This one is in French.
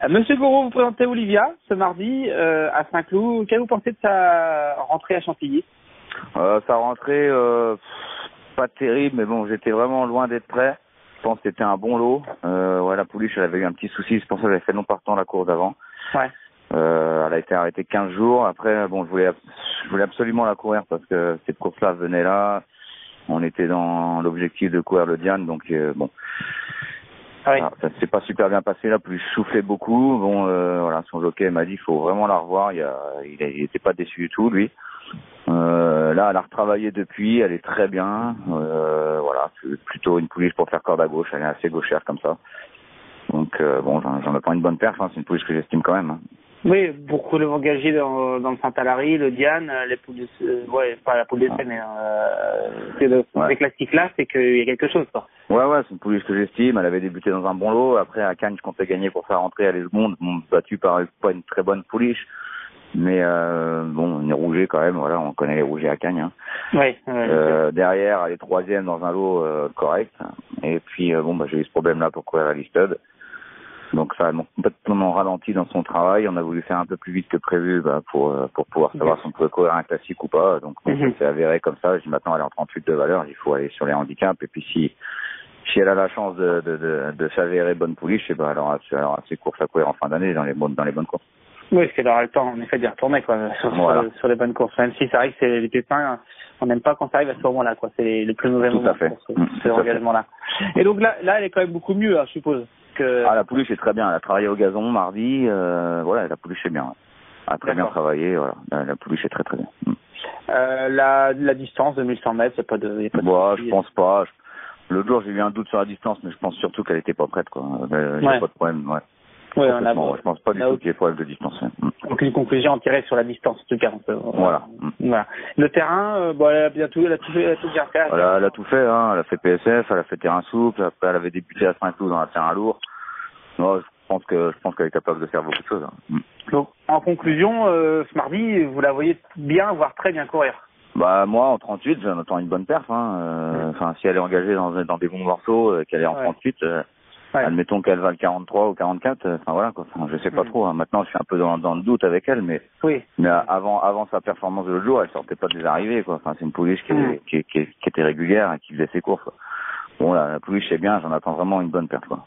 Monsieur Gouraud, vous présentez Olivia ce mardi à Saint-Cloud. Qu'est-ce que vous pensez de sa rentrée à Chantilly? Sa rentrée, pas terrible, mais bon, j'étais vraiment loin d'être prêt. Je pense que c'était un bon lot. Ouais, la pouliche, elle avait eu un petit souci, c'est pour ça que j'avais fait non partant la course d'avant. Ouais. Elle a été arrêtée 15 jours. Après, bon, je voulais absolument la courir parce que cette course-là venait là. On était dans l'objectif de courir le Diane, donc bon. Ah oui. Alors, ça s'est pas super bien passé là, plus je soufflais beaucoup. Bon, voilà, son jockey m'a dit il faut vraiment la revoir. Il était pas déçu du tout, lui. Là, elle a retravaillé depuis, elle est très bien. Voilà, c'est plutôt une pouliche pour faire corde à gauche, elle est assez gauchère comme ça. Donc bon, j'en attends une bonne perf, hein. C'est une pouliche que j'estime quand même. Hein. Oui, beaucoup de engagés dans le Saint-Alary, le Diane, les poules de, ouais, pas la poule d'essai, mais ces classiques-là, c'est qu'il y a quelque chose, quoi. Ouais, c'est une pouliche que j'estime. Elle avait débuté dans un bon lot. Après, à Cannes, je comptais gagner pour faire rentrer à l'Esmonde. Bon, battu par pas une très bonne pouliche. Mais bon, on est rouget quand même, voilà, on connaît les rougets à Cagnes. Hein. Oui. Derrière, elle est troisième dans un lot correct. Et puis bon, j'ai eu ce problème-là pour courir à l'Istud. Donc ça m'a complètement ralenti dans son travail. On a voulu faire un peu plus vite que prévu pour pouvoir savoir si on pouvait courir un classique ou pas. Donc bon, ça s'est avéré comme ça. Je dis maintenant elle est en 38 de valeur, il faut aller sur les handicaps. Et puis si elle a la chance de s'avérer bonne pouliche, elle aura ses courses à courir en fin d'année dans les bonnes courses. Oui, parce qu'elle aura le temps, en effet, d'y retourner, quoi, sur les bonnes courses. Même si c'est vrai que c'est les pépins, on n'aime pas quand ça arrive à ce moment-là, quoi. C'est les plus mauvais moments pour ce engagement-là. Et donc là, elle est quand même beaucoup mieux, hein, je suppose. La pouliche est très bien. Elle a travaillé au gazon mardi. Voilà, la pouliche est bien. Elle a très bien travaillé. Voilà, la pouliche est très très bien. La distance de 1100 mètres, il n'y a pas de je pense pas. L'autre jour, j'ai eu un doute sur la distance, mais je pense surtout qu'elle était pas prête, quoi. Il n'y a pas de problème, ouais. Oui, je pense pas du tout qu'il y ait problème de distance. Aucune conclusion à tirer sur la distance, en tout cas. Voilà. Le terrain, elle a bien tout, elle a tout bien fait. Elle a tout fait, hein. Elle a fait PSF, elle a fait terrain souple, après elle avait débuté à Saint-Cloud dans la terrain lourd. Non, je pense qu'elle est capable de faire beaucoup de choses. Hein. Donc, en conclusion, ce mardi, vous la voyez bien, voire très bien courir. Moi, en 38, j'en attends une bonne perf. Hein. Si elle est engagée dans des bons morceaux, qu'elle est en 38, admettons qu'elle va le 43 ou 44, voilà quoi. Je sais pas trop. Hein. Maintenant, je suis un peu dans le doute avec elle, mais avant sa performance de l'autre jour, elle sortait pas des arrivées, quoi. Enfin, c'est une pouliche qui était régulière et qui faisait ses courses. Quoi. Bon, la pouliche c'est bien, j'en attends vraiment une bonne perf, quoi.